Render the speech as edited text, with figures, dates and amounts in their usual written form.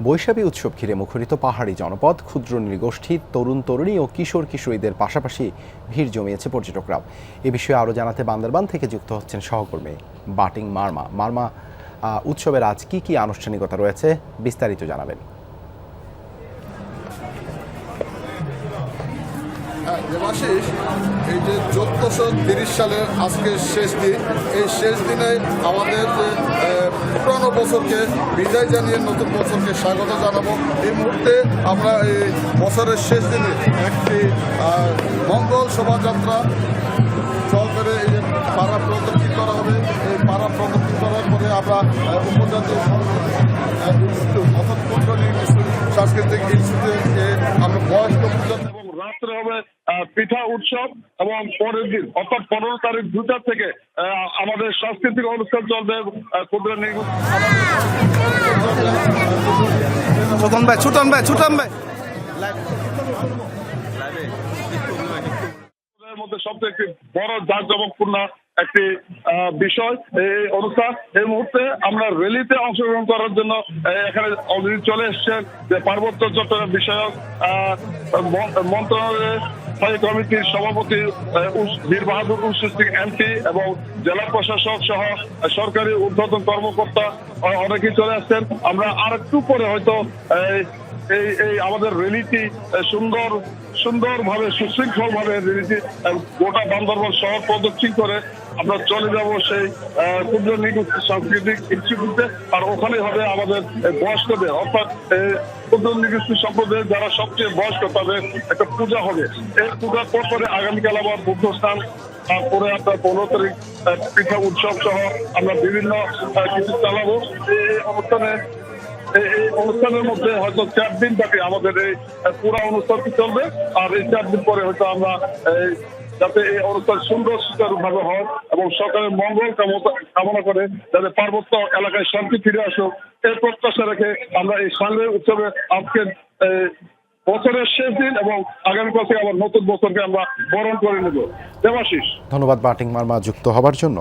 বৈশাখী উৎসব ঘিরে মুখরিত পাহাড়ি জনপদ, ক্ষুদ্র নৃগোষ্ঠী, তরুণ তরুণী ও কিশোর কিশোরীদের পাশাপাশি ভিড় জমিয়েছে পর্যটকরাও। এ বিষয়ে আরও জানাতে বান্দরবান থেকে যুক্ত হচ্ছেন সহকর্মী বাটিং মারমা। মারমা, উৎসবের আজ কি কি আনুষ্ঠানিকতা রয়েছে, বিস্তারিত জানাবেন। দেবাশিস, এই যে 1430 সালের আজকে শেষ দিন, এই শেষ দিনে আমাদের পুরানো বছরকে বিদায় জানিয়ে নতুন বছরকে স্বাগত জানাবো। এই মুহূর্তে আমরা এই বছরের শেষ দিনে একটি মঙ্গল শোভাযাত্রা চল করে এই যে পাড়া প্রদক্ষিণ করা হবে। এই পাড়া প্রদক্ষিণ করার পরে আমরা উপজাতীয় ইনস্টিটিউট অর্থাৎ সাংস্কৃতিক ইনস্টিটিউটে আমরা বয়স্ক এবং রাত্রে হবে পিঠা উৎসব এবং পরের দিন অর্থাৎ 15 তারিখ 2টা থেকে আমাদের সাংস্কৃতিক অনুষ্ঠান চলবে। ক্ষুদ্র মধ্যে সবচেয়ে একটি বড় জাঁকজমকপূর্ণ একটি বিষয় এই অনুষ্ঠান। এই মুহূর্তে আমরা র্যালিতে অংশগ্রহণ করার জন্য এখানে অলরেডি চলে এসছেন যে পার্বত্য চট্টগ্রাম বিষয়ক মন্ত্রণালয়ের স্থায়ী কমিটির সভাপতি বীর বাহাদুর সিং এমপি এবং জেলা প্রশাসক সহ সরকারি ঊর্ধ্বতন কর্মকর্তা অনেকেই চলে আসছেন। আমরা আর একটু পরে হয়তো এই আমাদের র্যালিটি সুন্দরভাবে সুশৃঙ্খলভাবে র্যালিটি গোটা বান্দরবান শহর প্রদক্ষিণ করে আমরা চলে যাব সেই ক্ষুদ্র নৃগোষ্ঠী সাংস্কৃতিক ইনস্টিটিউটে। আর ওখানে হবে আমাদের বয়স্কদের অর্থাৎ ক্ষুদ্র নৃগোষ্ঠী সম্প্রদায়ের যারা সবচেয়ে বয়স্ক তাদের একটা পূজা হবে। এই পূজার পরে আগামীকাল আবার বুদ্ধ স্নান, তারপরে আপনার 15 তারিখ পিঠা উৎসব সহ আমরা বিভিন্ন কিছু চালাবো। এই অনুষ্ঠানের মধ্যে হয়তো 4 দিন ব্যাপী আমাদের এই পুরো অনুষ্ঠানটি চলবে। আর এই 4 দিন পরে হয়তো আমরা যাতে এই অনুষ্ঠান সুন্দরভাবে হয় এবং সরকারের মঙ্গল কামনা করে যাতে পার্বত্য এলাকায় শান্তি ফিরে আসুক, এই প্রত্যাশা রেখে আমরা এই সাংগ্রহ উৎসবে আজকে বছরের শেষ দিন এবং আগামীকাল থেকে আবার নতুন বছরকে আমরা বরণ করে নেব। দেবাশিস, ধন্যবাদ বাটিং মারমা যুক্ত হবার জন্য।